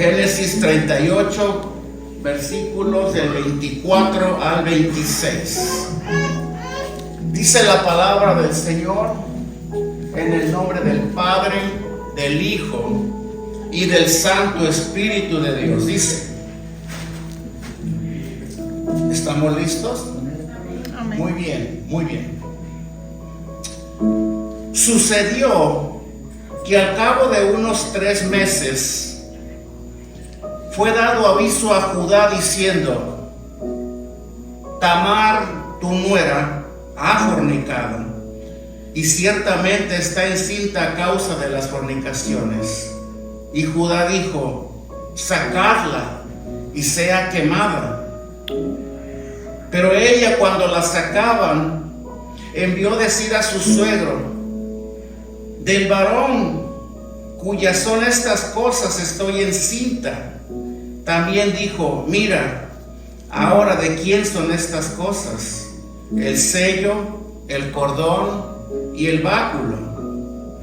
Génesis 38, versículos del 24 al 26. Dice la palabra del Señor en el nombre del Padre, del Hijo y del Santo Espíritu de Dios. Dice: ¿estamos listos? Amén. Muy bien, muy bien. Sucedió que al cabo de unos 3 meses fue dado aviso a Judá diciendo: Tamar, tu nuera, ha fornicado, y ciertamente está encinta a causa de las fornicaciones. Y Judá dijo: sacadla y sea quemada. Pero ella, cuando la sacaban, envió decir a su suegro: del varón cuyas son estas cosas estoy encinta. También dijo: mira, ahora de quién son estas cosas, el sello, el cordón y el báculo.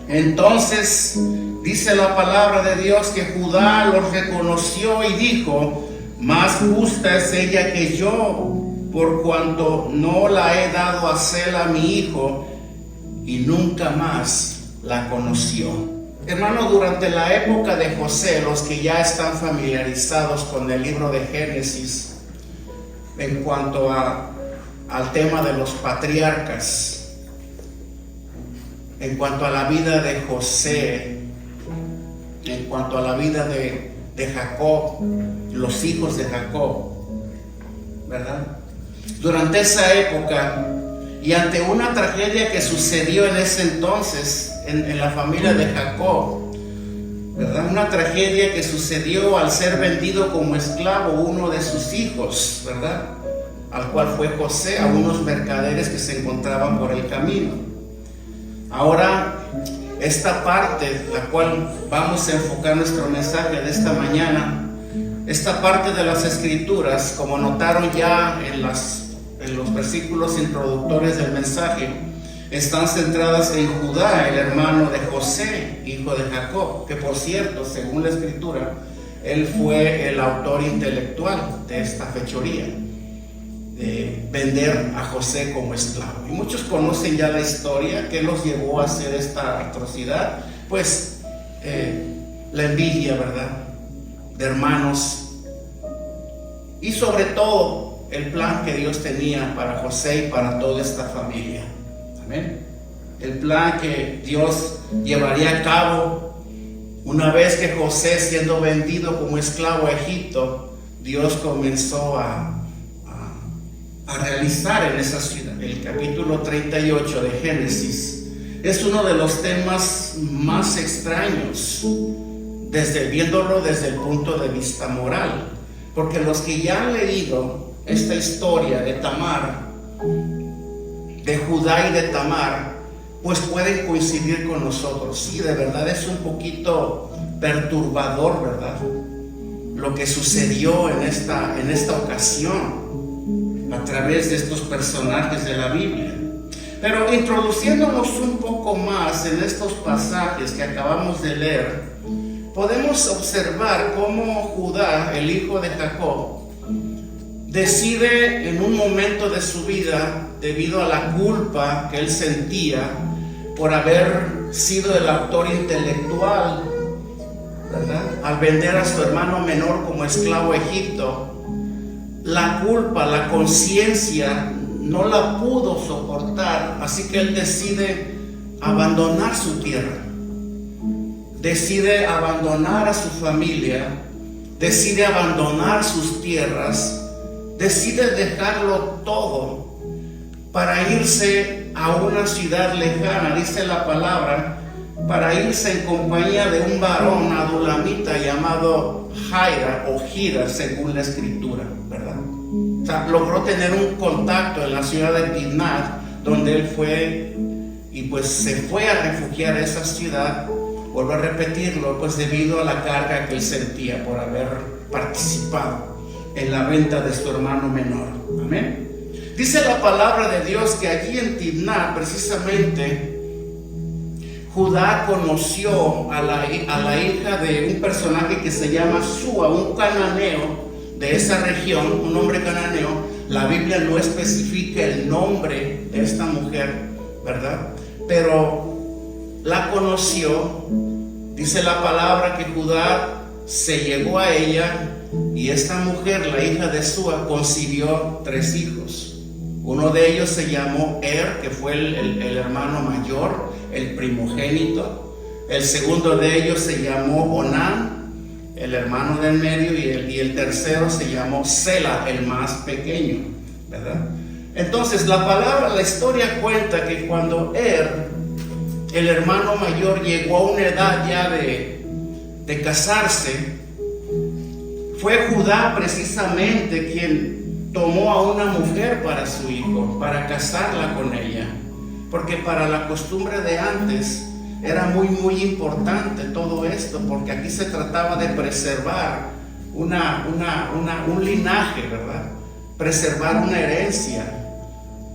Entonces dice la palabra de Dios que Judá los reconoció y dijo: más justa es ella que yo, por cuanto no la he dado a Sela mi hijo, y nunca más la conoció. Hermano, durante la época de José, los que ya están familiarizados con el libro de Génesis, en cuanto al tema de los patriarcas, en cuanto a la vida de José, en cuanto a la vida de Jacob, los hijos de Jacob, ¿verdad? Durante esa época, y ante una tragedia que sucedió en ese entonces en la familia de Jacob, ¿verdad? Una tragedia que sucedió al ser vendido como esclavo uno de sus hijos, ¿verdad? Al cual fue José, a unos mercaderes que se encontraban por el camino. Ahora, esta parte, la cual vamos a enfocar nuestro mensaje de esta mañana, esta parte de las Escrituras, como notaron ya en los versículos introductores del mensaje, están centradas en Judá, el hermano de José, hijo de Jacob, que por cierto, según la Escritura, él fue el autor intelectual de esta fechoría, de vender a José como esclavo. Y muchos conocen ya la historia. ¿Qué los llevó a hacer esta atrocidad? Pues la envidia, ¿verdad?, de hermanos, y sobre todo el plan que Dios tenía para José y para toda esta familia. Amén. El plan que Dios llevaría a cabo una vez que José, siendo vendido como esclavo a Egipto, Dios comenzó a realizar en esa ciudad. El capítulo 38 de Génesis es uno de los temas más extraños, viéndolo desde el punto de vista moral, porque los que ya han leído esta historia de Tamar, de Judá y de Tamar, pues pueden coincidir con nosotros. Sí, de verdad es un poquito perturbador, ¿verdad?, lo que sucedió en esta ocasión a través de estos personajes de la Biblia. Pero introduciéndonos un poco más en estos pasajes que acabamos de leer, podemos observar cómo Judá, el hijo de Jacob, decide en un momento de su vida, debido a la culpa que él sentía por haber sido el autor intelectual, ¿verdad?, al vender a su hermano menor como esclavo a Egipto, la culpa, la conciencia no la pudo soportar, así que él decide abandonar su tierra, decide abandonar a su familia, decide abandonar sus tierras, decide dejarlo todo para irse a una ciudad lejana, dice la palabra, para irse en compañía de un varón adulamita llamado Jaira o Gira, según la Escritura, ¿verdad? O sea, logró tener un contacto en la ciudad de Timnat, donde él fue, y pues se fue a refugiar a esa ciudad. Vuelvo a repetirlo, pues debido a la carga que él sentía por haber participado en la venta de su hermano menor. Amén. Dice la palabra de Dios que allí en Timnat, precisamente, Judá conoció a la hija de un personaje que se llama Súa, un cananeo de esa región, un hombre cananeo. La Biblia no especifica el nombre de esta mujer, ¿verdad? Pero la conoció. Dice la palabra que Judá se llegó a ella y esta mujer, la hija de Súa, concibió 3 hijos. Uno de ellos se llamó que fue el hermano mayor, el primogénito. El segundo de ellos se llamó Onán, el hermano del medio, y el tercero se llamó Sela, el más pequeño, ¿verdad? Entonces la historia cuenta que cuando el hermano mayor, llegó a una edad ya de casarse, fue Judá precisamente quien tomó a una mujer para su hijo, para casarla con ella, porque para la costumbre de antes era muy importante todo esto, porque aquí se trataba de preservar un linaje, ¿verdad? Preservar una herencia.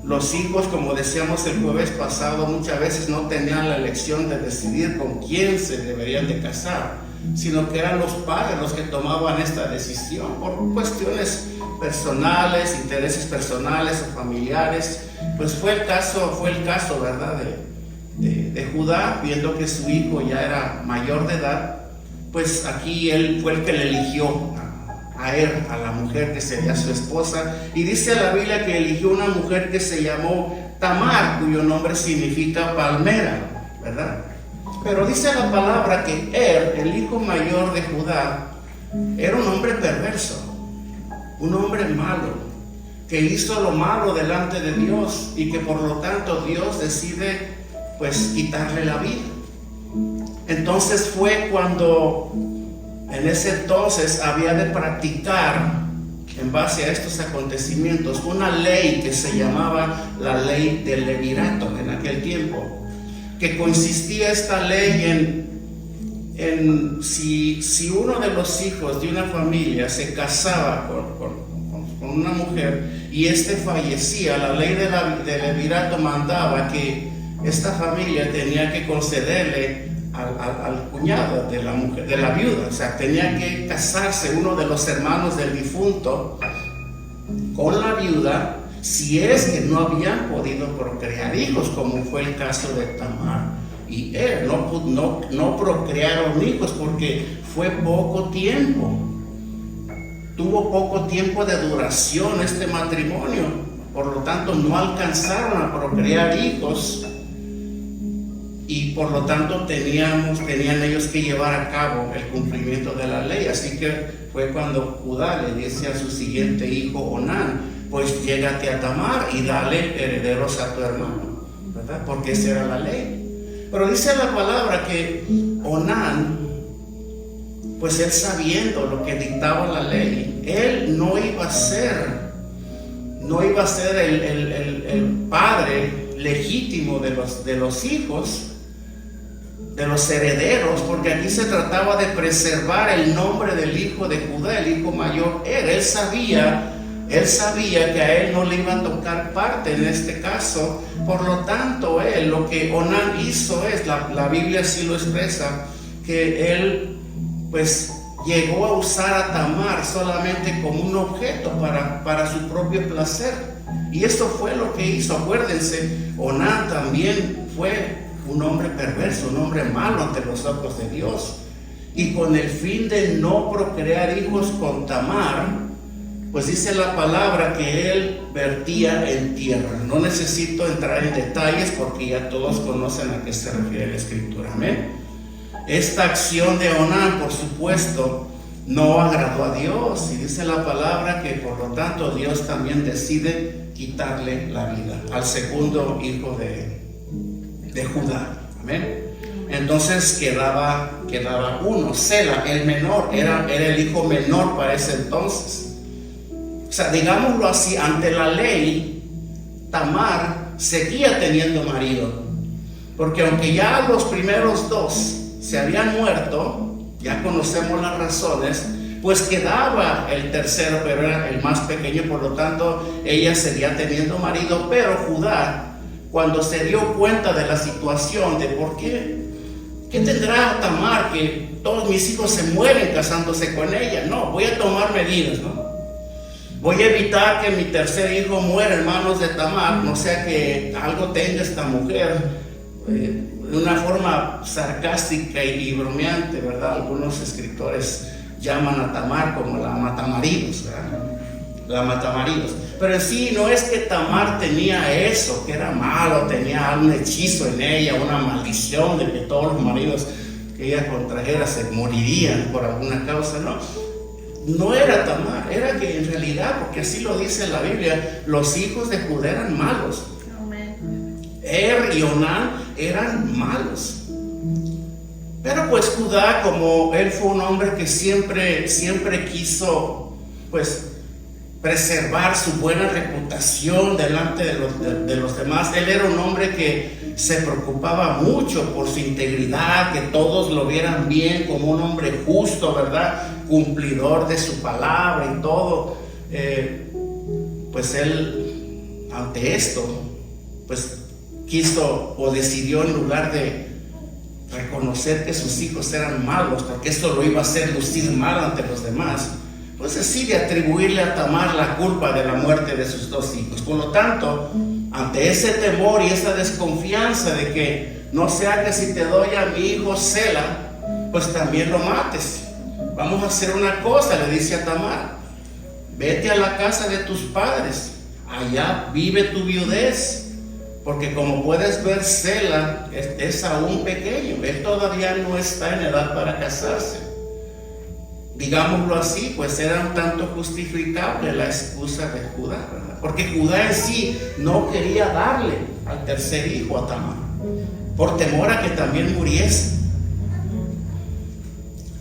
Los hijos, como decíamos el jueves pasado, muchas veces no tenían la elección de decidir con quién se deberían de casar, sino que eran los padres los que tomaban esta decisión por cuestiones personales, intereses personales o familiares. Pues fue el caso, ¿verdad? De Judá, viendo que su hijo ya era mayor de edad, pues aquí él fue el que le eligió a la mujer que sería su esposa. Y dice la Biblia que eligió una mujer que se llamó Tamar, cuyo nombre significa palmera, ¿verdad? Pero dice la palabra que el hijo mayor de Judá, era un hombre perverso, un hombre malo, que hizo lo malo delante de Dios y que por lo tanto Dios decide pues quitarle la vida. Entonces fue cuando en ese entonces había de practicar, en base a estos acontecimientos, una ley que se llamaba la ley del levirato en aquel tiempo, que consistía esta ley en si uno de los hijos de una familia se casaba con una mujer y fallecía, la ley del levirato mandaba que esta familia tenía que concederle al cuñado de la mujer, de la viuda, o sea, tenía que casarse uno de los hermanos del difunto con la viuda, si es que no habían podido procrear hijos, como fue el caso de Tamar y no procrearon hijos porque fue poco tiempo, tuvo poco tiempo de duración este matrimonio, por lo tanto no alcanzaron a procrear hijos y por lo tanto tenían ellos que llevar a cabo el cumplimiento de la ley. Así que fue cuando Judá le dice a su siguiente hijo Onán, pues llégate a Tamar y dale herederos a tu hermano, ¿verdad? Porque esa era la ley. Pero dice la palabra que Onán, pues él sabiendo lo que dictaba la ley, él no iba a ser el padre legítimo de los hijos, de los herederos, porque aquí se trataba de preservar el nombre del hijo de Judá, el hijo mayor. Él sabía que a él no le iba a tocar parte en este caso. Por lo tanto, lo que Onán hizo la Biblia así lo expresa, que él pues llegó a usar a Tamar solamente como un objeto para su propio placer. Y esto fue lo que hizo. Acuérdense, Onán también fue un hombre perverso, un hombre malo ante los ojos de Dios. Y con el fin de no procrear hijos con Tamar, pues dice la palabra que él vertía en tierra. No necesito entrar en detalles porque ya todos conocen a qué se refiere la escritura. Amén. Esta acción de Onán, por supuesto, no agradó a Dios, y dice la palabra que por lo tanto Dios también decide quitarle la vida al segundo hijo de Judá. Amén. Entonces quedaba uno, Sela, el menor, era el hijo menor para ese entonces. O sea, digámoslo así, ante la ley, Tamar seguía teniendo marido, porque aunque ya los primeros dos se habían muerto, ya conocemos las razones, pues quedaba el tercero, pero era el más pequeño, por lo tanto ella seguía teniendo marido. Pero Judá, cuando se dio cuenta de la situación, de por qué ¿qué tendrá Tamar que todos mis hijos se mueren casándose con ella? No, voy a tomar medidas, ¿no? Voy a evitar que mi tercer hijo muera en manos de Tamar, no sea que algo tenga esta mujer, de una forma sarcástica y bromeante, ¿verdad? Algunos escritores llaman a Tamar como la matamaridos, ¿verdad? La matamaridos. Pero en sí no es que Tamar tenía eso, que era malo, tenía un hechizo en ella, una maldición de que todos los maridos que ella contrajera se morirían por alguna causa, no. No era Tamar, era que en realidad, porque así lo dice la Biblia, los hijos de Judá eran malos. Y Onán eran malos. Pero pues Judá, como él fue un hombre que siempre quiso pues preservar su buena reputación delante de los demás, él era un hombre que se preocupaba mucho por su integridad, que todos lo vieran bien como un hombre justo, ¿verdad? Cumplidor de su palabra y todo. Pues él, ante esto, pues quiso o decidió, en lugar de reconocer que sus hijos eran malos, porque esto lo iba a hacer lucir mal ante los demás, pues decide atribuirle a Tamar la culpa de la muerte de sus dos hijos. Por lo tanto, ante ese temor y esa desconfianza de que no sea que si te doy a mi hijo Sela, pues también lo mates. Vamos a hacer una cosa, le dice a Tamar: vete a la casa de tus padres, allá vive tu viudez, porque como puedes ver, Sela es aún pequeño, él todavía no está en edad para casarse. Digámoslo así, pues era un tanto justificable la excusa de Judá, ¿verdad? Porque Judá en sí no quería darle al tercer hijo a Tamar, por temor a que también muriese.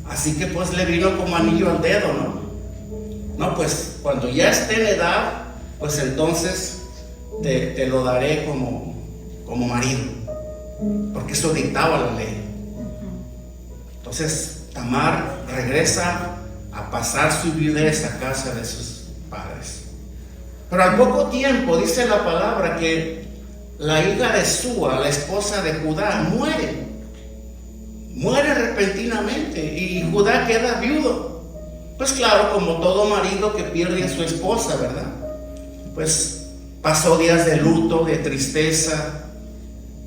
Así que pues le vino como anillo al dedo, ¿no? No, pues cuando ya esté en edad, pues entonces te lo daré como marido, porque eso dictaba la ley. Entonces Tamar regresa a pasar su viudez a casa de sus padres. Pero al poco tiempo dice la palabra que la hija de Súa, la esposa de Judá, muere repentinamente y Judá queda viudo. Pues claro, como todo marido que pierde a su esposa, ¿verdad? Pues pasó días de luto, de tristeza,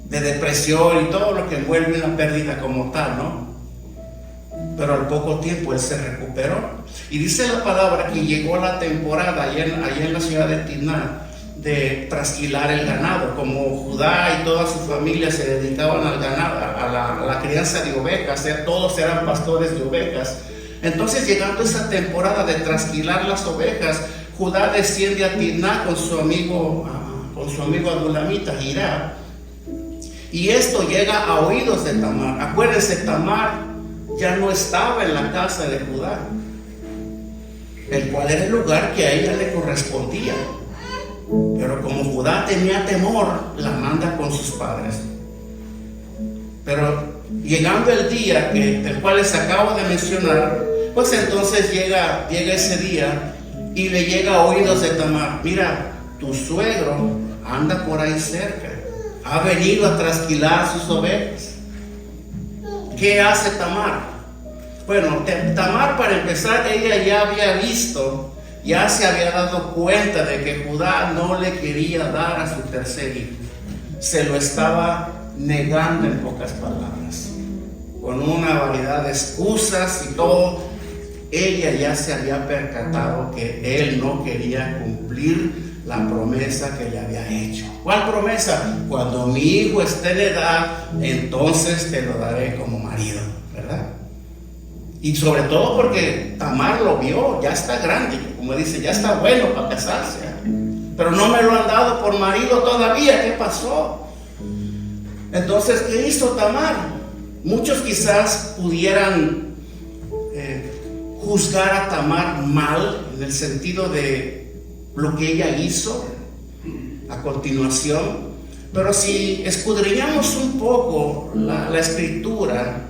de depresión y todo lo que envuelve una pérdida como tal, ¿no? Pero al poco tiempo él se recuperó. Y dice la palabra que llegó la temporada allá en la ciudad de Timná de trasquilar el ganado. Como Judá y toda su familia se dedicaban al ganado, a la crianza de ovejas, todos eran pastores de ovejas. Entonces, llegando esa temporada de trasquilar las ovejas, Judá desciende a Timná con su amigo adulamita Hirá. Y esto llega a oídos de Tamar. Acuérdense, Tamar ya no estaba en la casa de Judá, el cual era el lugar que a ella le correspondía. Pero como Judá tenía temor, la manda con sus padres. Pero llegando el día del cual les acabo de mencionar, pues entonces llega ese día y le llega a oídos de Tamar: mira, tu suegro anda por ahí cerca, ha venido a trasquilar sus ovejas. ¿Qué hace Tamar? Bueno, Tamar, para empezar, ella ya había visto, ya se había dado cuenta de que Judá no le quería dar a su tercer hijo. Se lo estaba negando, en pocas palabras, con una variedad de excusas y todo. Ella ya se había percatado que él no quería cumplir la promesa que le había hecho. ¿Cuál promesa? Cuando mi hijo esté en edad, entonces te lo daré como marido, ¿verdad? Y sobre todo porque Tamar lo vio, ya está grande, como dice, ya está bueno para casarse, pero no me lo han dado por marido todavía. ¿Qué pasó? Entonces, ¿qué hizo Tamar? Muchos quizás pudieran juzgar a Tamar mal, en el sentido de lo que ella hizo a continuación. Pero si escudriñamos un poco la escritura,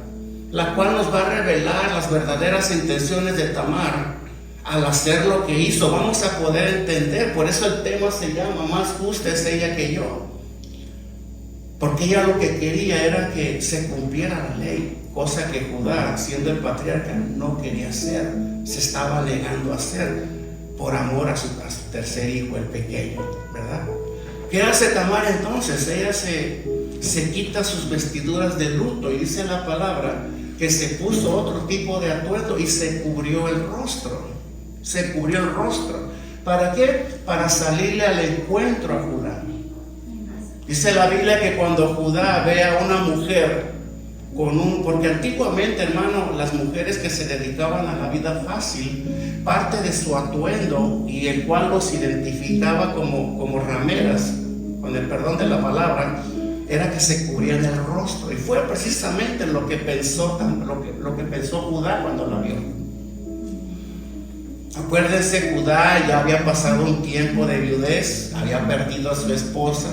la cual nos va a revelar las verdaderas intenciones de Tamar al hacer lo que hizo, vamos a poder entender. Por eso el tema se llama: más justa es ella que yo. porque ella lo que quería era que se cumpliera la ley, cosa que Judá, siendo el patriarca, no quería hacer, se estaba negando a hacer por amor a su tercer hijo, el pequeño, ¿verdad? ¿Qué hace Tamar entonces? Ella se quita sus vestiduras de luto y dice la palabra que se puso otro tipo de atuendo y se cubrió el rostro. Se cubrió el rostro. ¿Para qué? Para salirle al encuentro a Judá. Dice la Biblia que cuando Judá ve a una mujer porque antiguamente, hermano, las mujeres que se dedicaban a la vida fácil, parte de su atuendo y el cual los identificaba como rameras, con el perdón de la palabra, era que se cubrían el rostro. Y fue precisamente lo que pensó Judá cuando la vio. Acuérdense, Judá ya había pasado un tiempo de viudez, había perdido a su esposa.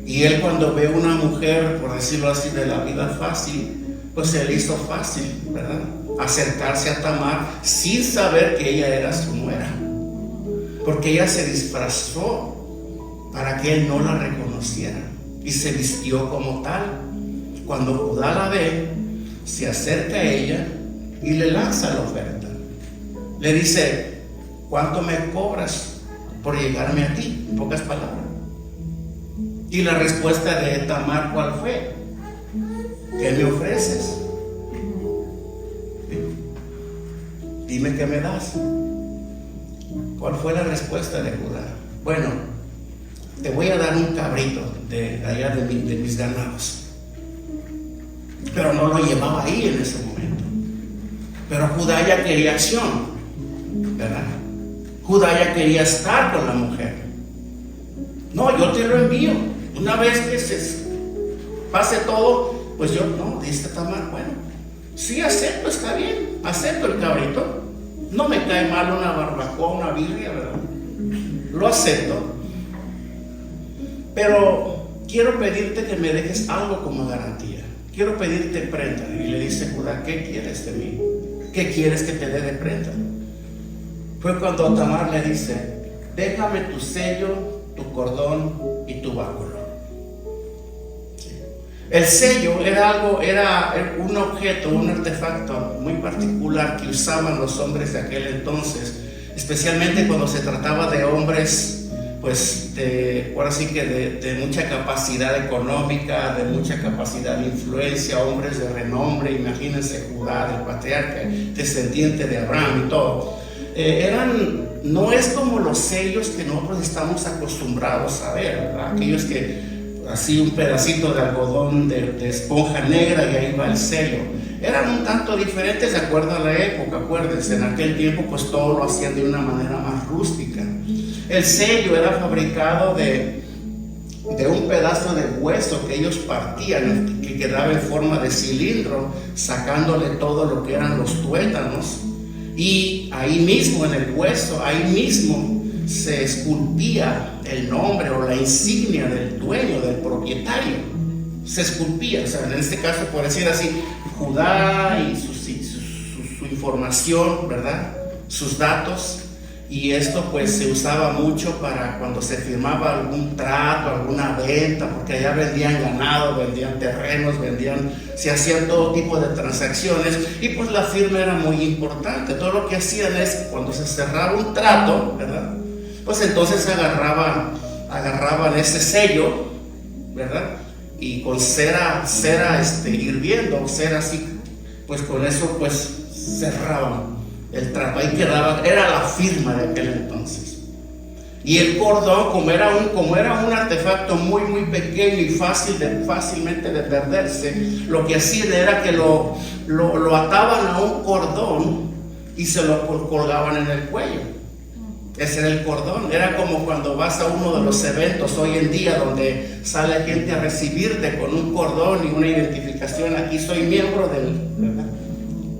Y él, cuando ve una mujer, por decirlo así, de la vida fácil, pues se le hizo fácil, ¿verdad?, acercarse a Tamar sin saber que ella era su nuera, porque ella se disfrazó para que él no la reconociera y se vistió como tal. Cuando Judá la ve, se acerca a ella y le lanza la oferta. Le dice: ¿cuánto me cobras por llegarme a ti? En pocas palabras. Y la respuesta de Tamar, ¿cuál fue? ¿Qué me ofreces? Dime qué me das. ¿Cuál fue la respuesta de Judá? Bueno, te voy a dar un cabrito de allá de mis ganados. Pero no lo llevaba ahí en ese momento. Pero Judá ya quería acción, ¿verdad? Judá ya quería estar con la mujer. No, yo te lo envío. Una vez que se pase todo, pues yo, no, dice Tamar, bueno, sí acepto, está bien, acepto el cabrito. No me cae mal una barbacoa, una birria, ¿verdad? Lo acepto. Pero quiero pedirte que me dejes algo como garantía. Quiero pedirte prenda. Y le dice Judá: ¿qué quieres de mí? ¿Qué quieres que te dé de prenda? Fue cuando Tamar le dice: déjame tu sello, tu cordón y tu báculo. El sello era un objeto, un artefacto muy particular que usaban los hombres de aquel entonces, especialmente cuando se trataba de hombres, pues, ahora sí que de mucha capacidad económica, de mucha capacidad de influencia, hombres de renombre. Imagínense Judá, el patriarca, descendiente de Abraham y todo. No es como los sellos que nosotros estamos acostumbrados a ver, ¿verdad? Aquellos que así un pedacito de algodón de esponja negra y ahí va el sello. Eran un tanto diferentes de acuerdo a la época. Acuérdense, en aquel tiempo pues todo lo hacían de una manera más rústica. El sello era fabricado de un pedazo de hueso que ellos partían, que quedaba en forma de cilindro, sacándole todo lo que eran los tuétanos. Y ahí mismo en el hueso, ahí mismo se esculpía el nombre o la insignia del dueño, del propietario. Se esculpía, o sea, en este caso, por decir así, Judá y su información, ¿verdad?, sus datos. Y esto pues se usaba mucho para cuando se firmaba algún trato, alguna venta, porque allá vendían ganado, vendían terrenos, se hacían todo tipo de transacciones, y pues la firma era muy importante. Todo lo que hacían es que cuando se cerraba un trato, ¿verdad?, pues entonces agarraban ese sello, ¿verdad?, y con cera hirviendo, cera así, pues con eso pues cerraban el trato. Ahí quedaba, era la firma de aquel entonces. Y el cordón, como era un artefacto muy muy pequeño y fácilmente de perderse, lo que hacían era que lo ataban a un cordón y se lo colgaban en el cuello. Ese era el cordón. Era como cuando vas a uno de los eventos hoy en día donde sale gente a recibirte con un cordón y una identificación. Aquí soy miembro ¿verdad?,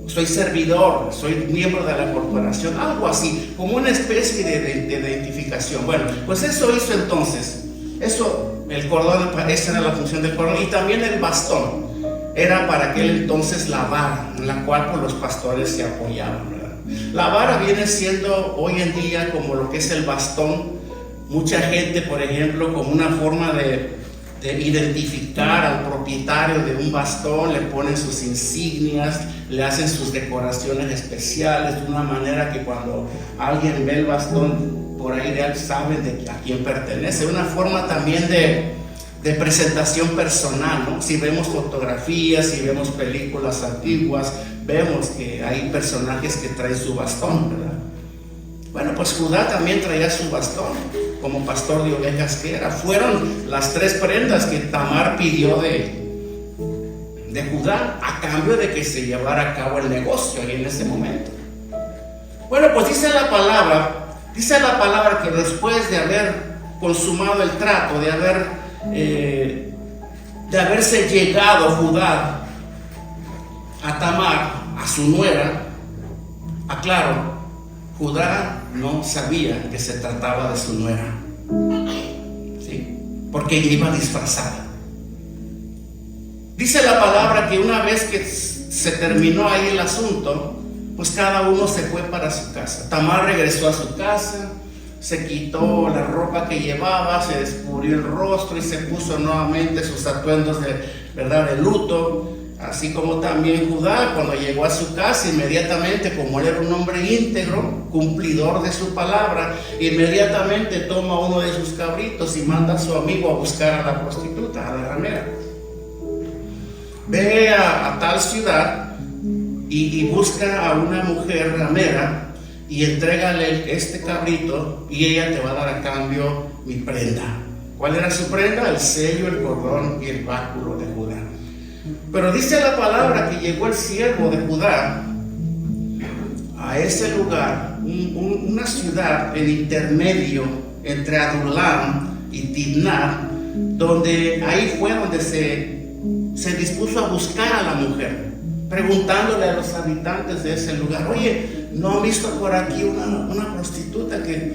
soy servidor, soy miembro de la corporación, algo así, como una especie de identificación. Bueno, pues eso hizo entonces. El cordón, esa era la función del cordón. Y también el bastón era para aquel entonces la vara en la cual pues, los pastores se apoyaban, ¿verdad? La vara viene siendo hoy en día como lo que es el bastón. Mucha gente, por ejemplo, como una forma de de identificar al propietario de un bastón, le ponen sus insignias, le hacen sus decoraciones especiales, de una manera que cuando alguien ve el bastón por ahí de él, saben de a quién pertenece. Una forma también de presentación personal, ¿no? Si vemos fotografías, si vemos películas antiguas, vemos que hay personajes que traen su bastón, ¿verdad? Bueno, pues Judá también traía su bastón, como pastor de ovejas que era. Fueron las 3 prendas que Tamar pidió de Judá, a cambio de que se llevara a cabo el negocio ahí en ese momento. Bueno, pues dice la palabra que después de haber consumado el trato, de haberse llegado Judá a Tamar, a su nuera, aclaro, Judá no sabía que se trataba de su nuera, ¿sí? Porque ella iba disfrazada. Dice la palabra que una vez que se terminó ahí el asunto, pues cada uno se fue para su casa. Tamar regresó a su casa, se quitó la ropa que llevaba, se descubrió el rostro y se puso nuevamente sus atuendos de luto. Así como también Judá, cuando llegó a su casa, inmediatamente, como él era un hombre íntegro, cumplidor de su palabra, inmediatamente toma uno de sus cabritos y manda a su amigo a buscar a la prostituta, a la ramera. Ve a tal ciudad y busca a una mujer ramera y entrégale este cabrito y ella te va a dar a cambio mi prenda. ¿Cuál era su prenda? El sello, el cordón y el báculo de Judá. Pero dice la palabra que llegó el siervo de Judá a ese lugar, una ciudad en intermedio entre Adulam y Timnat, donde ahí fue donde se dispuso a buscar a la mujer, preguntándole a los habitantes de ese lugar: oye, ¿no han visto por aquí una prostituta que...?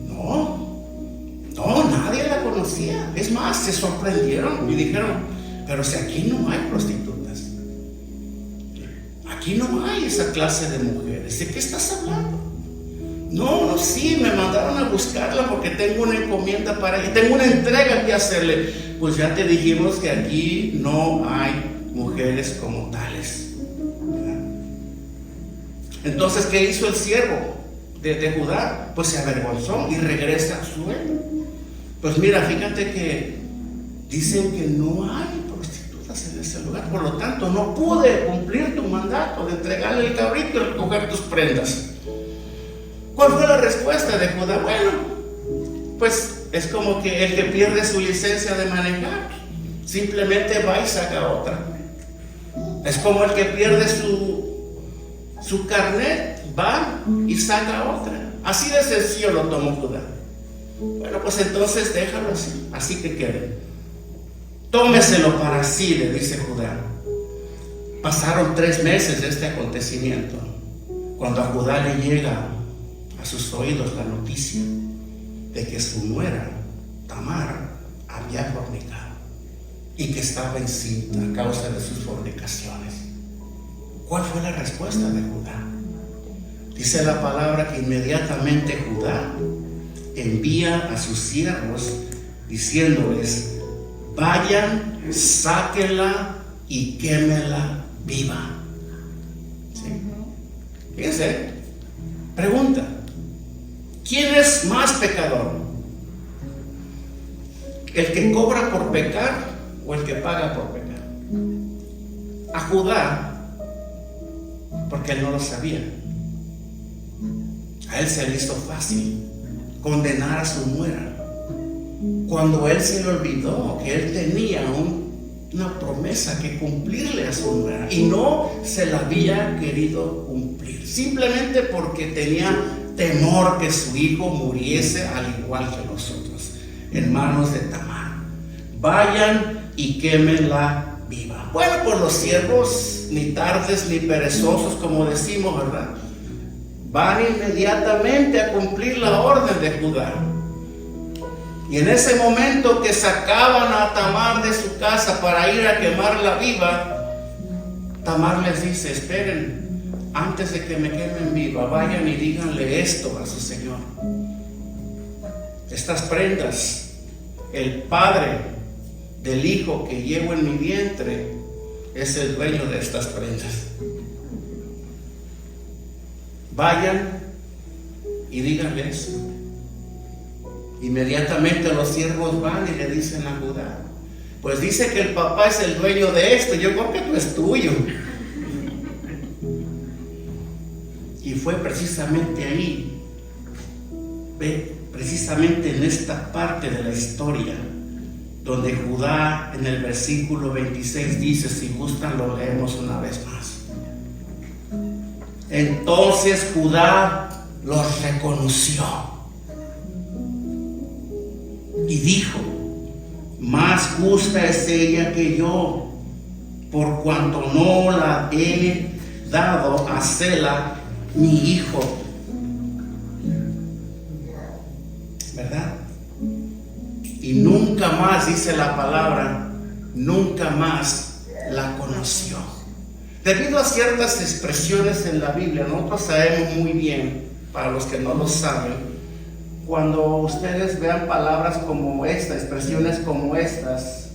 No, nadie la conocía. Es más, se sorprendieron y dijeron: pero si aquí no hay prostitutas, aquí no hay esa clase de mujeres, ¿de qué estás hablando? No, sí, me mandaron a buscarla porque tengo una encomienda para ella, tengo una entrega que hacerle. Pues ya te dijimos que aquí no hay mujeres como tales. Entonces, ¿qué hizo el siervo de Judá? Pues se avergonzó y regresa a su dueño. Pues mira, fíjate que dicen que no hay prostitutas en ese lugar, por lo tanto no pude cumplir tu mandato de entregarle el cabrito y recoger tus prendas. ¿Cuál fue la respuesta de Judá? Bueno, pues es como que el que pierde su licencia de manejar simplemente va y saca otra. Es como el que pierde su carnet, va y saca otra. Así de sencillo lo tomó Judá. Bueno, pues entonces déjalo así que quede. Tómeselo para sí, le dice Judá. Pasaron 3 meses de este acontecimiento, cuando a Judá le llega a sus oídos la noticia de que su nuera, Tamar, había fornicado y que estaba encinta a causa de sus fornicaciones. ¿Cuál fue la respuesta de Judá? Dice la palabra que inmediatamente Judá envía a sus siervos diciéndoles: vayan, sáquenla y quémela viva. ¿Sí? Fíjense, pregunta: ¿quién es más pecador? ¿El que cobra por pecar o el que paga por pecar? A Judá, porque él no lo sabía, a él se le hizo fácil condenar a su nuera, cuando él se le olvidó que él tenía una promesa que cumplirle a su nuera y no se la había querido cumplir, simplemente porque tenía temor que su hijo muriese al igual que nosotros, en manos de Tamar. Vayan y quémenla viva. Bueno, pues los siervos, ni tardes ni perezosos, como decimos, ¿verdad?, van inmediatamente a cumplir la orden de Judá. Y en ese momento que sacaban a Tamar de su casa para ir a quemarla viva, Tamar les dice: esperen, antes de que me quemen viva, vayan y díganle esto a su señor. Estas prendas, el padre del hijo que llevo en mi vientre es el dueño de estas prendas. Vayan y díganle eso. Inmediatamente los siervos van y le dicen a Judá: pues dice que el papá es el dueño de esto, yo creo que esto es tuyo. Y fue precisamente ahí, precisamente en esta parte de la historia, donde Judá en el versículo 26 dice, si gustan lo leemos una vez más. Entonces Judá los reconoció y dijo: más justa es ella que yo, por cuanto no la he dado a Sela, mi hijo. ¿Verdad? Y nunca más, dice la palabra, nunca más la conoció. Debido a ciertas expresiones en la Biblia, nosotros sabemos muy bien, para los que no lo saben, cuando ustedes vean palabras como esta, expresiones como estas,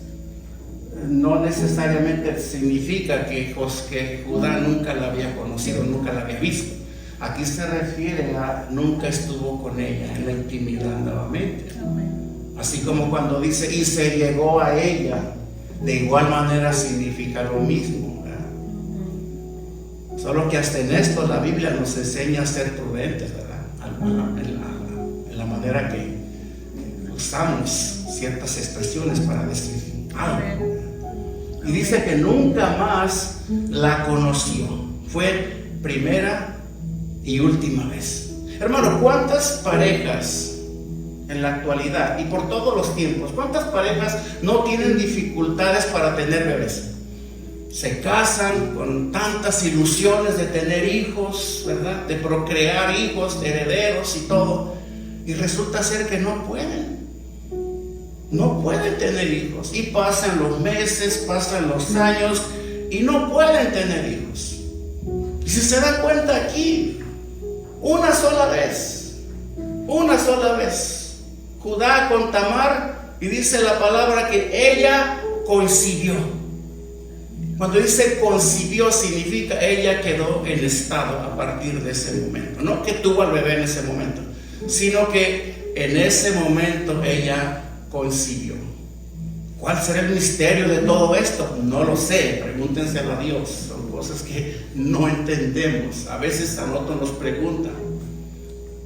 no necesariamente significa que Judá nunca la había conocido, nunca la había visto. Aquí se refiere a nunca estuvo con ella en la intimidad nuevamente. Así como cuando dice y se llegó a ella, de igual manera significa lo mismo, ¿verdad? Solo que hasta en esto la Biblia nos enseña a ser prudentes, ¿verdad? En la manera que usamos ciertas expresiones para decir algo. Y dice que nunca más la conoció. Fue primera y última vez. Hermano, ¿cuántas parejas en la actualidad y por todos los tiempos, cuántas parejas no tienen dificultades para tener bebés? Se casan con tantas ilusiones de tener hijos, ¿verdad? De procrear hijos, herederos y todo, y resulta ser que no pueden tener hijos, y pasan los meses, pasan los años y no pueden tener hijos. Y si se dan cuenta aquí, una sola vez, Judá con Tamar, y dice la palabra que ella concibió. Cuando dice concibió, significa ella quedó en estado a partir de ese momento. No que tuvo al bebé en ese momento, sino que en ese momento ella concibió. ¿Cuál será el misterio de todo esto? No lo sé, pregúntenselo a Dios. Son cosas que no entendemos. A veces a nosotros nos preguntan,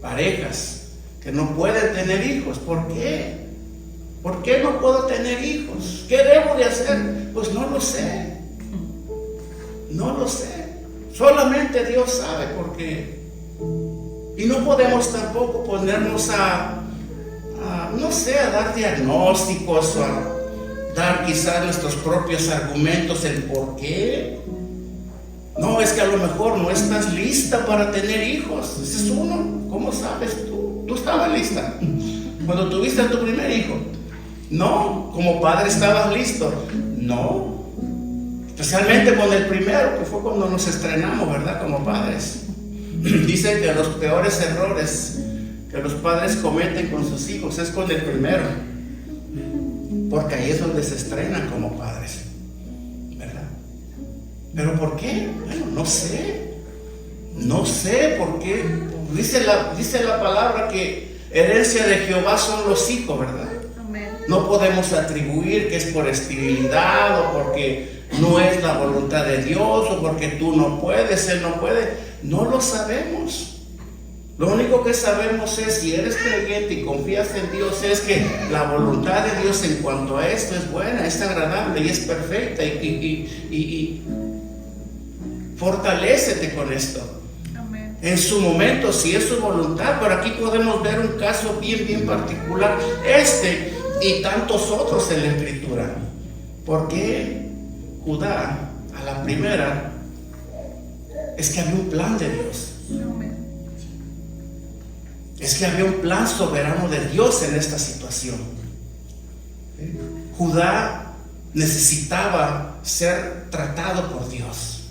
parejas que no pueden tener hijos, ¿por qué? ¿Por qué no puedo tener hijos? ¿Qué debo de hacer? Pues no lo sé. Solamente Dios sabe por qué. Y no podemos tampoco ponernos a dar diagnósticos o a dar quizás nuestros propios argumentos en por qué. No, es que a lo mejor no estás lista para tener hijos. Ese es uno. ¿Cómo sabes tú? Tú estabas lista cuando tuviste a tu primer hijo. No, como padre estabas listo. No, especialmente con el primero, que fue cuando nos estrenamos, ¿verdad? Como padres. Dicen que los peores errores que los padres cometen con sus hijos es con el primero, porque ahí es donde se estrenan como padres, ¿verdad? ¿Pero por qué? Bueno, no sé por qué. Dice la palabra que herencia de Jehová son los hijos, ¿verdad? No podemos atribuir que es por esterilidad o porque no es la voluntad de Dios o porque tú no puedes, Él no puede. No lo sabemos. Lo único que sabemos es, si eres creyente y confías en Dios, es que la voluntad de Dios en cuanto a esto es buena, es agradable y es perfecta, y fortalécete con esto. Amén. En su momento, si es su voluntad. Pero aquí podemos ver un caso bien particular, y tantos otros en la Escritura. Porque Judá, a la primera, es que había un plan de Dios. Es que había un plan soberano de Dios en esta situación. Judá necesitaba ser tratado por Dios.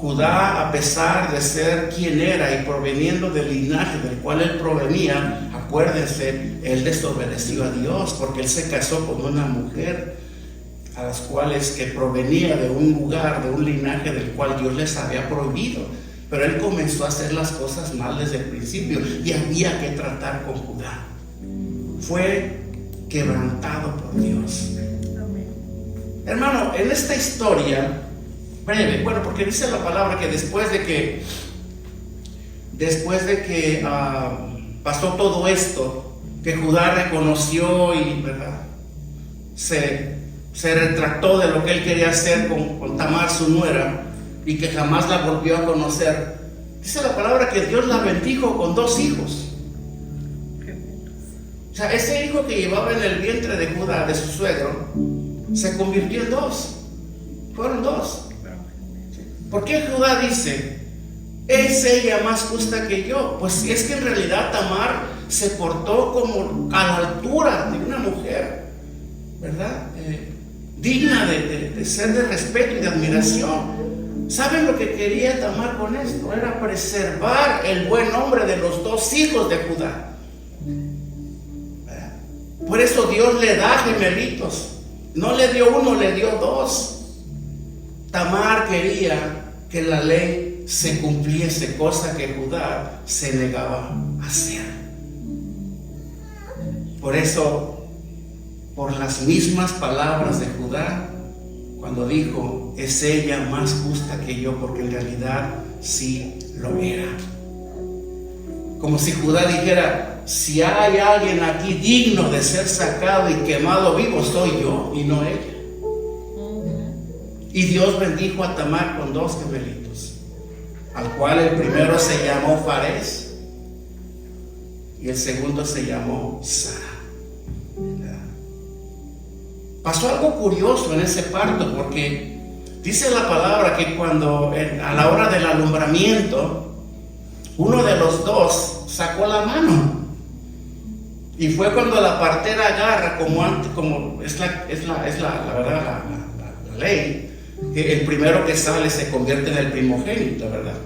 Judá, a pesar de ser quien era y proveniendo del linaje del cual él provenía, acuérdense, él desobedeció a Dios porque él se casó con una mujer a las cuales que provenía de un lugar, de un linaje del cual Dios les había prohibido. Pero él comenzó a hacer las cosas mal desde el principio y había que tratar con Judá. Fue quebrantado por Dios. Hermano, en esta historia breve, bueno, porque dice la palabra que después de que pasó todo esto, que Judá reconoció y, ¿verdad?, se retractó de lo que él quería hacer con Tamar, su nuera, y que jamás la volvió a conocer. Dice la palabra que Dios la bendijo con 2 hijos. O sea, ese hijo que llevaba en el vientre de Judá, de su suegro, se convirtió en 2. Fueron 2. ¿Por qué Judá dice, es ella más justa que yo? Pues es que en realidad Tamar se portó como a la altura de una mujer, ¿verdad? Digna de ser de respeto y de admiración. ¿Saben lo que quería Tamar con esto? Era preservar el buen nombre de los 2 hijos de Judá. Por eso Dios le da gemelitos. No le dio 1, le dio 2. Tamar quería que la ley se cumpliese, cosa que Judá se negaba a hacer. Por eso, por las mismas palabras de Judá, cuando dijo, es ella más justa que yo, porque en realidad sí lo era. Como si Judá dijera, si hay alguien aquí digno de ser sacado y quemado vivo, soy yo y no ella. Y Dios bendijo a Tamar con 2 gemelitos, al cual el primero se llamó Fares y el segundo se llamó Sara. Pasó algo curioso en ese parto, porque dice la palabra que cuando a la hora del alumbramiento, uno de los 2 sacó la mano. Y fue cuando la partera agarra, como es la verdad, la ley, que el primero que sale se convierte en el primogénito, ¿verdad?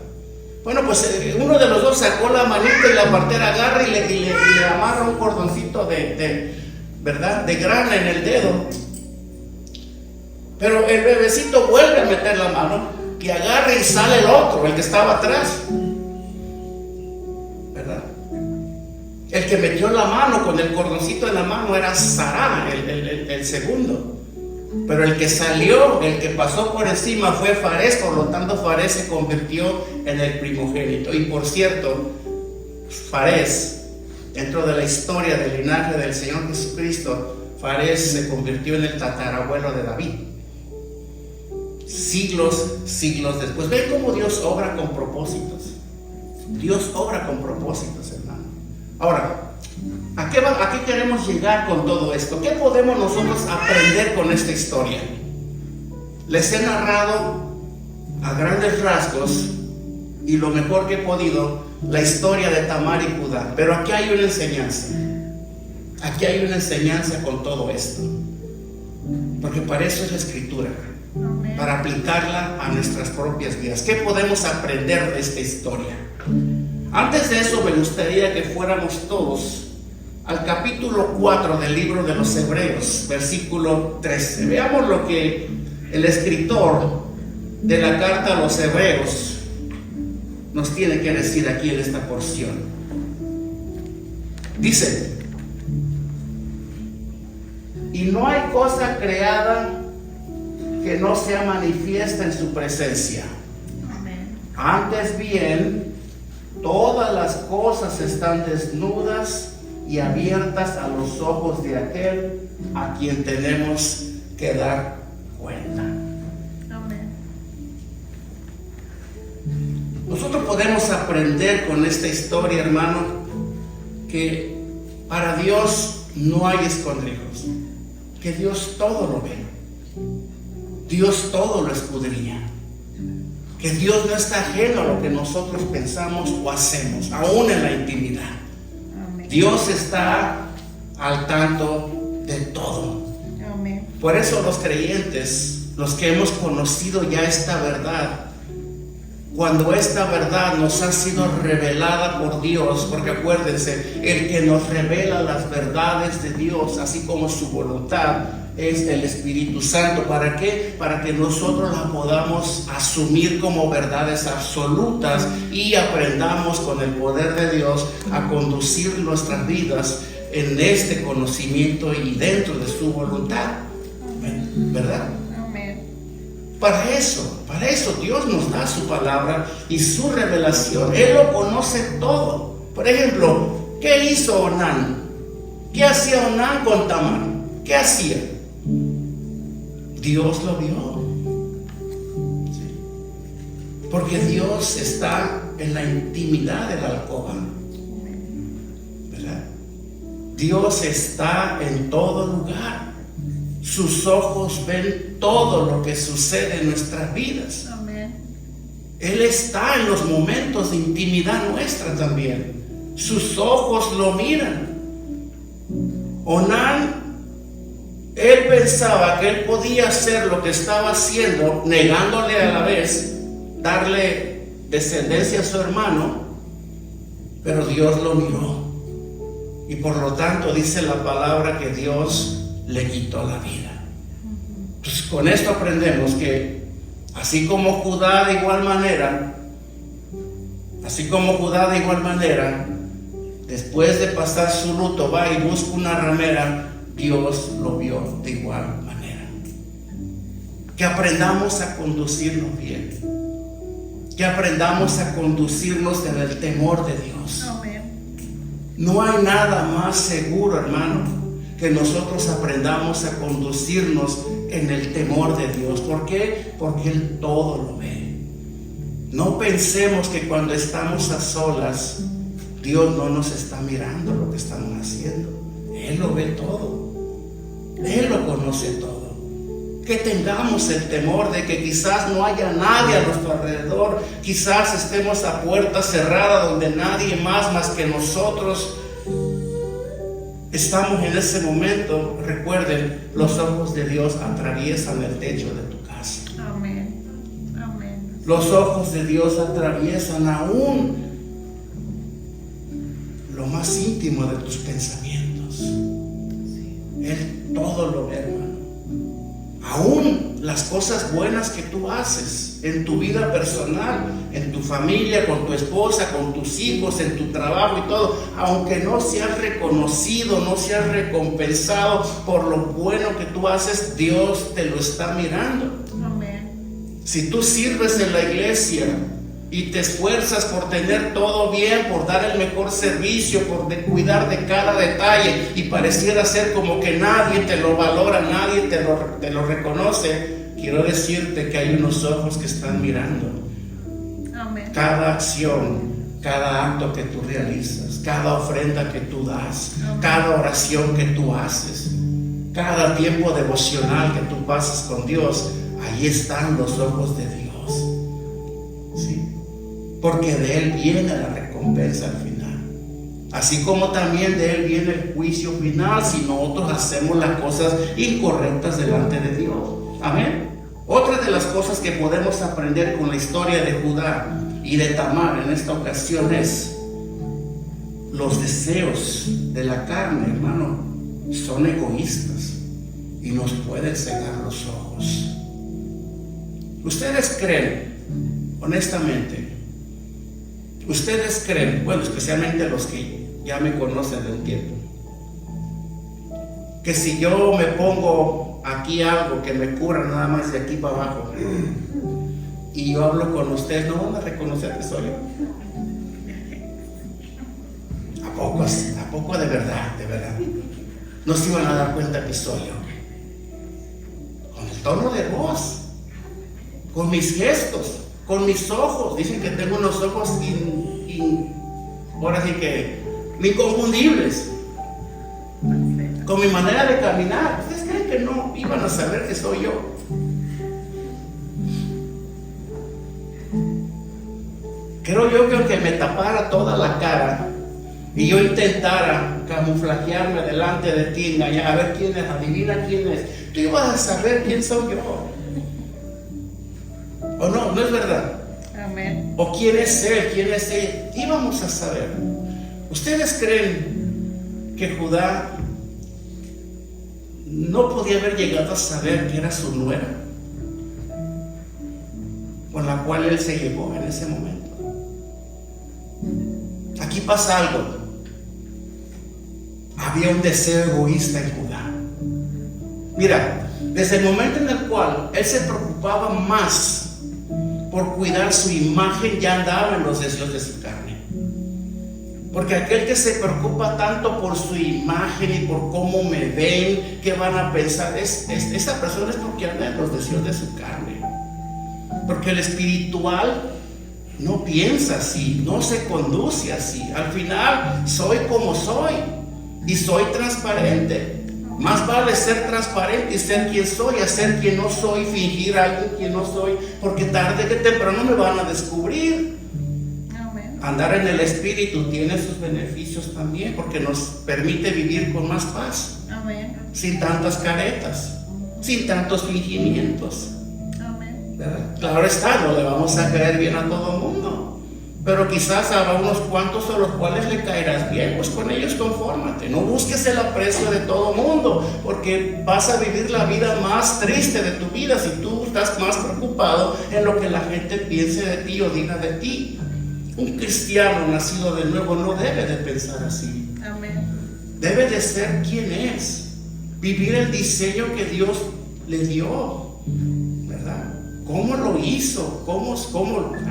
Bueno, pues uno de los 2 sacó la manita y la partera agarra y le amarra un cordoncito ¿verdad?, de grana en el dedo. Pero el bebecito vuelve a meter la mano y agarra y sale el otro, el que estaba atrás, ¿verdad? El que metió la mano con el cordoncito en la mano era Sara, el segundo. Pero el que salió, el que pasó por encima fue Fares, por lo tanto Fares se convirtió en el primogénito. Y por cierto, Fares, dentro de la historia del linaje del Señor Jesucristo, Fares se convirtió en el tatarabuelo de David. Siglos después. ¿Ven cómo Dios obra con propósitos? Dios obra con propósitos, hermano. Ahora, ¿a qué queremos llegar con todo esto? ¿Qué podemos nosotros aprender con esta historia? Les he narrado a grandes rasgos y lo mejor que he podido la historia de Tamar y Judá, pero aquí hay una enseñanza. Aquí hay una enseñanza con todo esto, porque para eso es la Escritura, para aplicarla a nuestras propias vidas. ¿Qué podemos aprender de esta historia? Antes de eso me gustaría que fuéramos todos al capítulo 4 del libro de los Hebreos, versículo 13. Veamos lo que el escritor de la carta a los Hebreos nos tiene que decir aquí en esta porción. Dice: y no hay cosa creada que no sea manifiesta en su presencia. Antes bien, todas las cosas están desnudas y abiertas a los ojos de aquel a quien tenemos que dar cuenta. Amén. Nosotros podemos aprender con esta historia, hermano, que para Dios no hay escondrijos, que Dios todo lo ve, Dios todo lo escudriña, que Dios no está ajeno a lo que nosotros pensamos o hacemos, aún en la intimidad. Amén. Dios está al tanto de todo. Amén. Por eso los creyentes, los que hemos conocido ya esta verdad, cuando esta verdad nos ha sido revelada por Dios, porque acuérdense, el que nos revela las verdades de Dios, así como su voluntad, es el Espíritu Santo. ¿Para qué? Para que nosotros la podamos asumir como verdades absolutas y aprendamos con el poder de Dios a conducir nuestras vidas en este conocimiento y dentro de su voluntad, ¿verdad? Para eso Dios nos da su palabra y su revelación. Él lo conoce todo. Por ejemplo, ¿qué hizo Onán? ¿Qué hacía Onán con Tamar? ¿Qué hacía? Dios lo vio. ¿Sí? Porque Dios está en la intimidad de la alcoba, ¿verdad? Dios está en todo lugar. Sus ojos ven todo lo que sucede en nuestras vidas. Amén. Él está en los momentos de intimidad nuestra también. Sus ojos lo miran. Onán, él pensaba que él podía hacer lo que estaba haciendo, negándole a la vez darle descendencia a su hermano, pero Dios lo miró. Y por lo tanto dice la palabra que Dios le quitó la vida. Entonces con esto aprendemos que así como Judá de igual manera, después de pasar su luto va y busca una ramera, Dios lo vio de igual manera. Que aprendamos a conducirnos bien, que aprendamos a conducirnos en el temor de Dios. Amén. No hay nada más seguro, hermano, que nosotros aprendamos a conducirnos en el temor de Dios. ¿Por qué? Porque Él todo lo ve. No pensemos que cuando estamos a solas, Dios no nos está mirando lo que estamos haciendo. Él lo ve todo. Él lo conoce todo. Que tengamos el temor de que quizás no haya nadie a nuestro alrededor. Quizás estemos a puerta cerrada donde nadie más que nosotros estamos en ese momento. Recuerden, los ojos de Dios atraviesan el techo de tu casa. Amén. Amén. Los ojos de Dios atraviesan aún lo más íntimo de tus pensamientos. Él todo lo ve, hermano. Aún las cosas buenas que tú haces en tu vida personal, en tu familia, con tu esposa, con tus hijos, en tu trabajo y todo, aunque no seas reconocido, no seas recompensado por lo bueno que tú haces, Dios te lo está mirando. Amén. Si tú sirves en la iglesia y te esfuerzas por tener todo bien, por dar el mejor servicio, por cuidar de cada detalle, y pareciera ser como que nadie te lo valora, nadie te lo reconoce, quiero decirte que hay unos ojos que están mirando. Amén. Cada acción, cada acto que tú realizas, cada ofrenda que tú das, amén, cada oración que tú haces, cada tiempo devocional que tú pasas con Dios, ahí están los ojos de Dios. ¿Sí? Porque de Él viene la recompensa al final. Así como también de Él viene el juicio final si nosotros hacemos las cosas incorrectas delante de Dios. Amén. Otra de las cosas que podemos aprender con la historia de Judá y de Tamar en esta ocasión es: los deseos de la carne, hermano, son egoístas y nos pueden cegar los ojos. ¿Ustedes creen, honestamente, bueno, especialmente los que ya me conocen de un tiempo, que si yo me pongo aquí algo que me cubra nada más de aquí para abajo y yo hablo con ustedes, no van a reconocer que soy yo? ¿A poco de verdad? No se iban a dar cuenta que soy yo. Con el tono de voz, con mis gestos, con mis ojos. Dicen que tengo unos ojos ahora sí que inconfundibles. Con mi manera de caminar. ¿Ustedes creen que no iban a saber que soy yo? Creo yo que aunque me tapara toda la cara y yo intentara camuflajearme delante de ti, a ver quién es, adivina quién es, tú ibas a saber quién soy yo. ¿O no? ¿No es verdad? Amén. ¿O quién es él? ¿Quién es ella? Íbamos a saber. ¿Ustedes creen que Judá no podía haber llegado a saber que era su nuera, con la cual él se llevó en ese momento? Aquí pasa algo. Había un deseo egoísta en Judá. Mira, desde el momento en el cual él se preocupaba más por cuidar su imagen, ya andaba en los deseos de su carne. Porque aquel que se preocupa tanto por su imagen y por cómo me ven, qué van a pensar, esa persona es porque anda en los deseos de su carne. Porque el espiritual no piensa así, no se conduce así. Al final soy como soy y soy transparente. Más vale ser transparente y ser quien soy, a ser quien no soy, fingir a alguien quien no soy, porque tarde que temprano me van a descubrir. Amén. Andar en el espíritu tiene sus beneficios también, porque nos permite vivir con más paz, Amén. sin tantas caretas, sin tantos fingimientos. Amén. ¿Verdad? Claro está, no le vamos a caer bien a todo el mundo, pero quizás habrá unos cuantos a los cuales le caerás bien, pues con ellos confórmate. No busques el aprecio de todo el mundo, porque vas a vivir la vida más triste de tu vida si tú estás más preocupado en lo que la gente piense de ti o diga de ti. Un cristiano nacido de nuevo no debe de pensar así. Amén. Debe de ser quien es, vivir el diseño que Dios le dio, ¿verdad? ¿Cómo lo hizo? ¿Cómo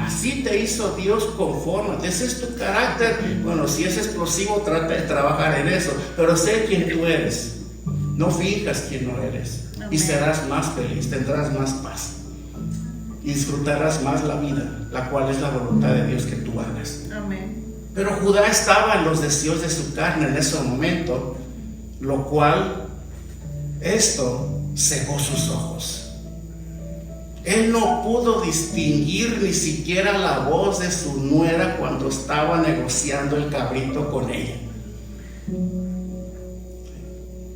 así te hizo Dios? Confórmate. Ese es tu carácter. Bueno, si es explosivo, trata de trabajar en eso, pero sé quién tú eres. No finjas quién no eres. Amén. Y serás más feliz, tendrás más paz. Y disfrutarás más la vida, la cual es la voluntad de Dios que tú hagas. Amén. Pero Judá estaba en los deseos de su carne en ese momento, lo cual esto cegó sus ojos. Él no pudo distinguir ni siquiera la voz de su nuera cuando estaba negociando el cabrito con ella.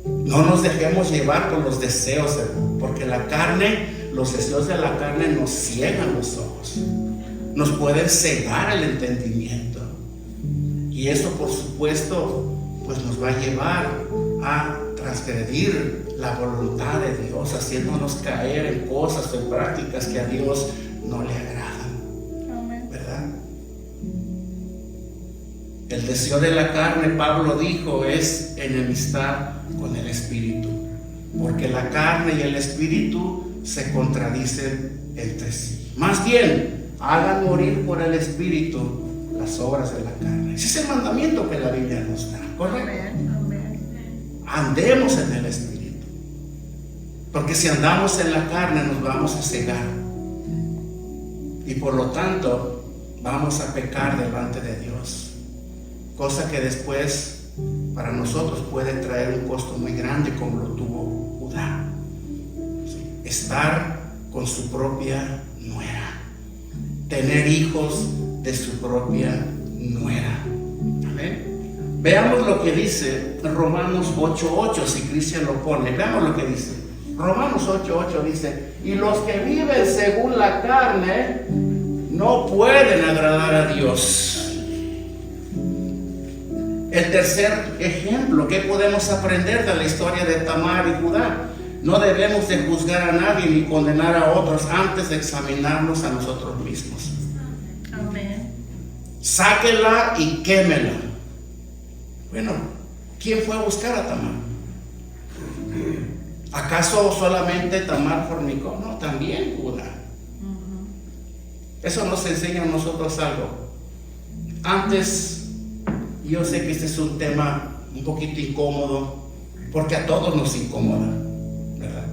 No nos dejemos llevar por los deseos, porque la carne, los deseos de la carne nos ciegan los ojos, nos pueden cegar el entendimiento. Y eso, por supuesto, pues nos va a llevar a transgredir la voluntad de Dios, haciéndonos caer en cosas, en prácticas que a Dios no le agradan. Amén. ¿Verdad? El deseo de la carne, Pablo dijo, es enemistad con el espíritu, porque la carne y el espíritu se contradicen entre sí. Más bien, hagan morir por el espíritu las obras de la carne. Ese es el mandamiento que la Biblia nos da, ¿correcto? Amén. Amén. Andemos en el espíritu, porque si andamos en la carne nos vamos a cegar y por lo tanto vamos a pecar delante de Dios, cosa que después para nosotros puede traer un costo muy grande, como lo tuvo Judá. Estar con su propia nuera, tener hijos de su propia nuera. Amén. Veamos lo que dice Romanos 8:8, si Cristian lo pone. Veamos lo que dice. Romanos 8:8 dice: y los que viven según la carne no pueden agradar a Dios. El tercer ejemplo, ¿qué podemos aprender de la historia de Tamar y Judá? No debemos de juzgar a nadie ni condenar a otros antes de examinarnos a nosotros mismos. Amén. Sáquela y quémela. Bueno, ¿quién fue a buscar a Tamar? ¿Acaso solamente Tamar fornicó? No, también Judá. Eso nos enseña a nosotros algo. Antes, yo sé que este es un tema un poquito incómodo, porque a todos nos incomoda, ¿verdad?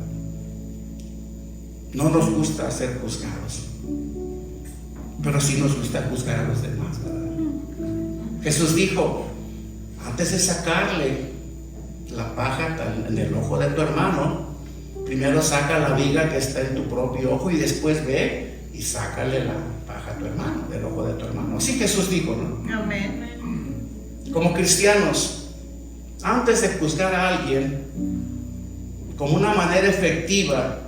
No nos gusta ser juzgados, pero sí nos gusta juzgar a los demás, ¿verdad? Jesús dijo: antes de sacarle la paja en el ojo de tu hermano, primero saca la viga que está en tu propio ojo y después ve y sácale la paja a tu hermano, del ojo de tu hermano. Así Jesús dijo, ¿no? Amén. Como cristianos, antes de juzgar a alguien, como una manera efectiva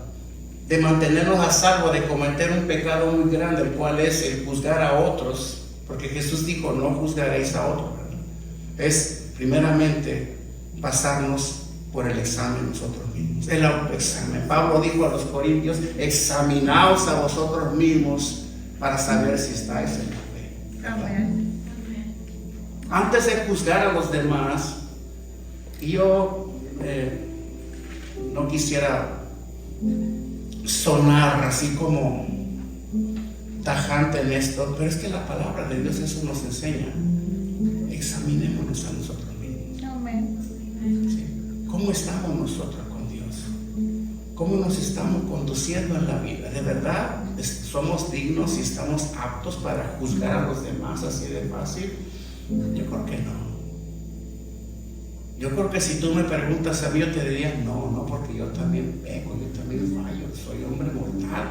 de mantenernos a salvo de cometer un pecado muy grande, el cual es el juzgar a otros, porque Jesús dijo, no juzgaréis a otros, ¿verdad? Es primeramente pasarnos por el examen nosotros mismos, el autoexamen. Pablo dijo a los corintios, examinaos a vosotros mismos para saber si estáis en la fe. Amén. Antes de juzgar a los demás, yo no quisiera sonar así como tajante en esto, pero es que la palabra de Dios eso nos enseña. Examinémonos a nosotros mismos. Amén. ¿Sí? ¿Cómo estamos nosotros con Dios? ¿Cómo nos estamos conduciendo en la vida? ¿De verdad somos dignos y estamos aptos para juzgar a los demás así de fácil? Yo creo que no. Yo creo que si tú me preguntas a mí, yo te diría, no, porque yo también peco, yo también fallo, soy hombre mortal.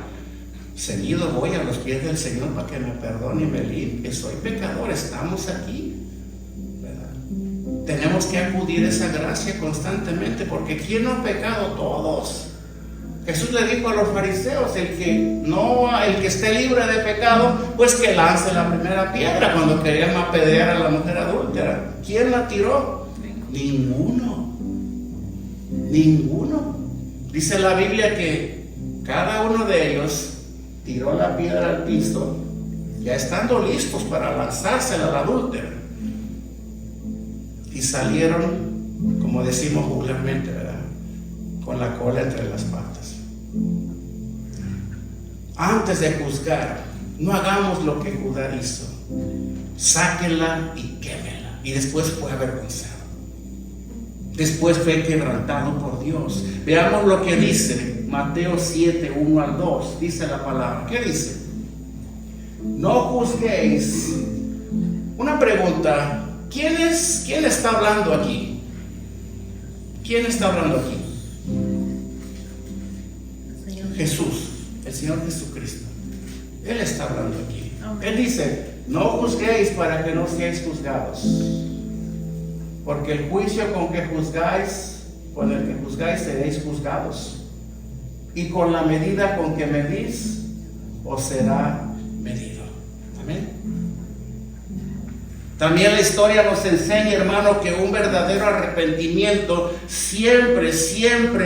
Seguido voy a los pies del Señor para que me perdone y me limpie. Soy pecador, estamos aquí, ¿verdad? Tenemos que acudir a esa gracia constantemente, porque ¿quién no ha pecado? Todos. Jesús le dijo a los fariseos, el que esté libre de pecado, pues que lance la primera piedra, cuando querían apedrear a la mujer adúltera. ¿Quién la tiró? Ninguno. Dice la Biblia que cada uno de ellos tiró la piedra al piso, ya estando listos para lanzársela a la adúltera, y salieron, como decimos vulgarmente, ¿verdad?, con la cola entre las patas. Antes de juzgar, no hagamos lo que Judá hizo. Sáquenla y quémela. Y después fue avergonzado. Después fue quebrantado por Dios. Veamos lo que dice Mateo 7, 1 al 2. Dice la palabra. ¿Qué dice? No juzguéis. Una pregunta. ¿Quién está hablando aquí? ¿Quién está hablando aquí? Jesús, el Señor Jesucristo. Él está hablando aquí. Él dice, no juzguéis para que no seáis juzgados, porque el juicio con el que juzgáis seréis juzgados, y con la medida con que medís os será medido. Amén. También la historia nos enseña, hermano, que un verdadero arrepentimiento siempre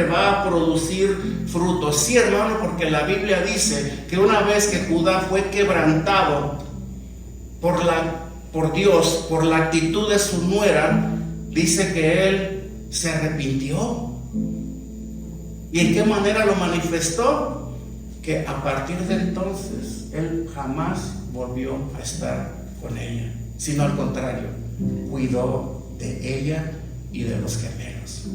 va a producir frutos. Sí, hermano, porque la Biblia dice que una vez que Judá fue quebrantado por Dios, por la actitud de su nuera, dice que él se arrepintió. ¿Y en qué manera lo manifestó? Que a partir de entonces él jamás volvió a estar con ella, sino al contrario, cuidó de ella y de los gemelos.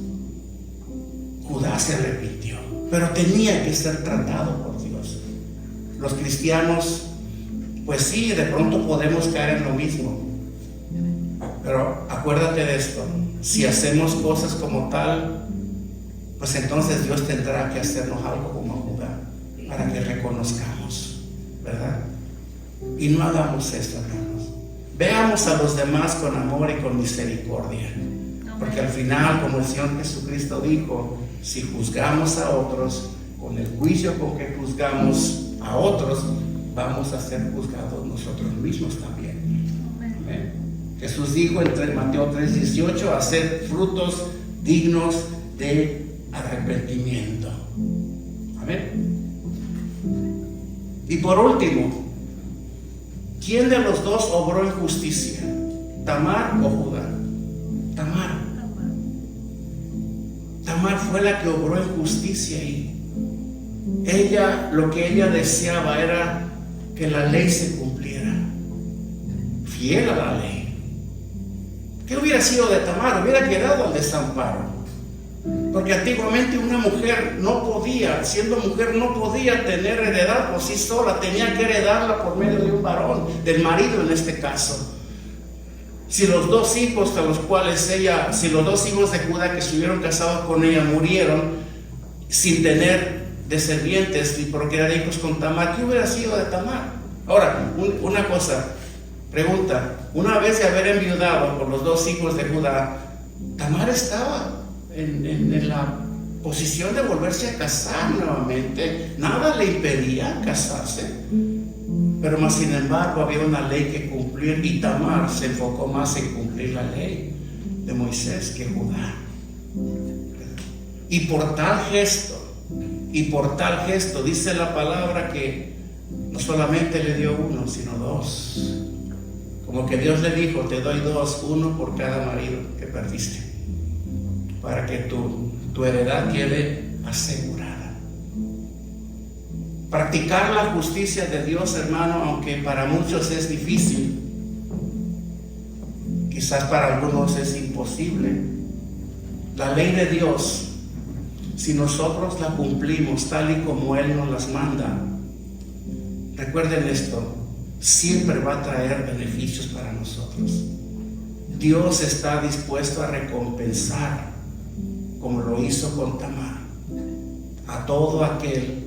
Judá se arrepintió, pero tenía que ser tratado por Dios. Los cristianos, pues sí, de pronto podemos caer en lo mismo, pero acuérdate de esto: si hacemos cosas como tal, pues entonces Dios tendrá que hacernos algo como Judá, para que reconozcamos, ¿verdad? Y no hagamos esto, hermanos. Veamos a los demás con amor y con misericordia, porque al final, como el Señor Jesucristo dijo, si juzgamos a otros con el juicio con que juzgamos a otros, vamos a ser juzgados nosotros mismos también. Amén. Jesús dijo en Mateo 3:18, hacer frutos dignos de arrepentimiento. Amén. Y por último, ¿quién de los dos obró injusticia? ¿Tamar o Judá? Tamar fue la que obró injusticia, y lo que ella deseaba era que la ley se cumpliera, fiel a la ley. ¿Qué hubiera sido de Tamar? Hubiera quedado al desamparo, porque antiguamente una mujer siendo mujer no podía tener heredad por sí sola, tenía que heredarla por medio de un varón, del marido en este caso. Si los dos hijos de Judá que estuvieron casados con ella murieron sin tener descendientes y procrear hijos con Tamar, ¿qué hubiera sido de Tamar? Ahora, una cosa, pregunta: una vez de haber enviudado por los dos hijos de Judá, Tamar estaba en posición de volverse a casar nuevamente. Nada le impedía casarse. Pero más sin embargo había una ley que cumplir, y Tamar se enfocó más en cumplir la ley de Moisés que Judá. Y por tal gesto dice la palabra que no solamente le dio uno, sino dos. Como que Dios le dijo: te doy dos, uno por cada marido que perdiste, para que tu heredad quede asegurada. Practicar la justicia de Dios, hermano, aunque para muchos es difícil, quizás para algunos es imposible. La ley de Dios, si nosotros la cumplimos tal y como Él nos las manda, recuerden esto, siempre va a traer beneficios para nosotros. Dios está dispuesto a recompensar, como lo hizo con Tamar, a todo aquel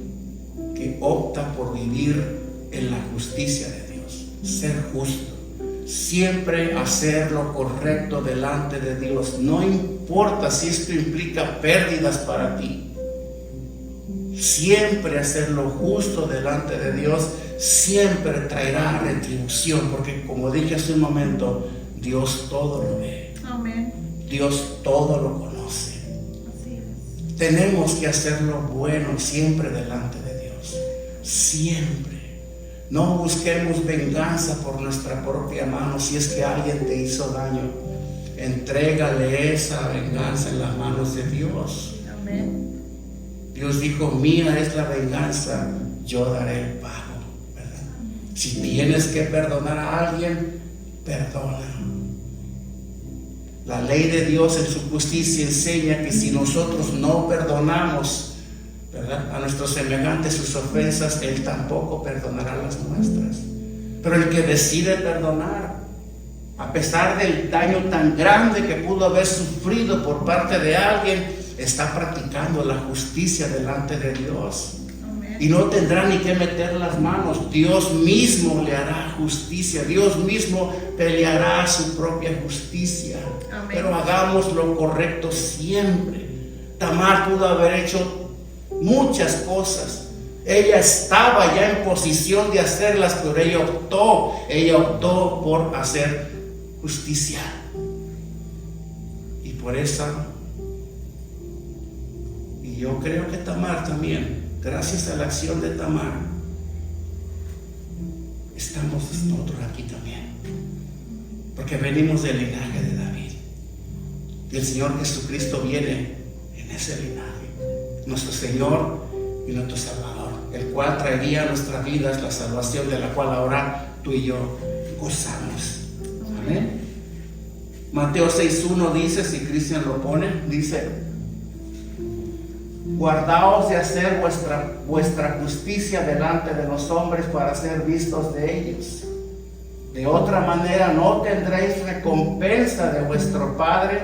que opta por vivir en la justicia de Dios, ser justo, siempre hacer lo correcto delante de Dios. No importa si esto implica pérdidas para ti, siempre hacer lo justo delante de Dios siempre traerá retribución, porque como dije hace un momento, Dios todo lo ve. Amén. Dios todo lo conoce. Así es. Tenemos que hacer lo bueno siempre delante de Dios, siempre. No busquemos venganza por nuestra propia mano. Si es que alguien te hizo daño, entrégale esa venganza en las manos de Dios. Amén. Dios dijo: mía es la venganza, yo daré el pago, ¿verdad? Si tienes que perdonar a alguien, perdona. La ley de Dios en su justicia enseña que si nosotros no perdonamos, ¿verdad?, a nuestros semejantes sus ofensas, Él tampoco perdonará las nuestras. Pero el que decide perdonar, a pesar del daño tan grande que pudo haber sufrido por parte de alguien, está practicando la justicia delante de Dios. Amén. Y no tendrá ni que meter las manos. Dios mismo le hará justicia. Dios mismo peleará su propia justicia. Amén. Pero hagamos lo correcto siempre. Tamar pudo haber hecho muchas cosas. Ella estaba ya en posición de hacerlas, pero ella optó por hacer justicia. Y por esa, y yo creo que Tamar también, gracias a la acción de Tamar, estamos nosotros aquí también, porque venimos del linaje de David, y el Señor Jesucristo viene en ese linaje, nuestro Señor y nuestro Salvador, el cual traería a nuestras vidas la salvación de la cual ahora tú y yo gozamos. Amén. Mateo 6:1 dice, si Cristian lo pone, dice: guardaos de hacer vuestra justicia delante de los hombres para ser vistos de ellos. De otra manera no tendréis recompensa de vuestro Padre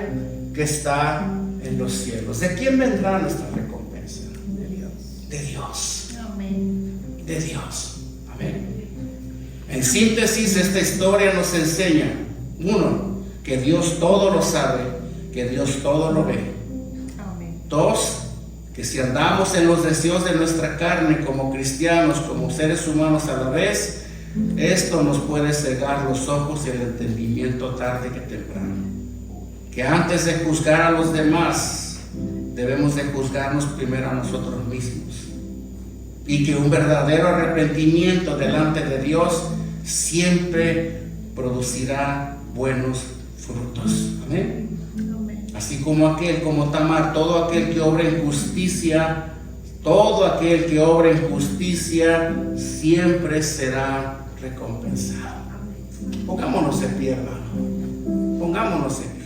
que está en los cielos. ¿De quién vendrá nuestra recompensa? De Dios. De Dios. Amén. De Dios. Amén. En síntesis, esta historia nos enseña: uno, que Dios todo lo sabe, que Dios todo lo ve. Amén. Dos, que si andamos en los deseos de nuestra carne como cristianos, como seres humanos a la vez, esto nos puede cegar los ojos y el entendimiento tarde que temprano. Que antes de juzgar a los demás, debemos de juzgarnos primero a nosotros mismos. Y que un verdadero arrepentimiento delante de Dios siempre producirá buenos frutos. Amén. Amén. Así como Tamar, todo aquel que obra en justicia, siempre será recompensado. Pongámonos en pie, hermano. Pongámonos en pie.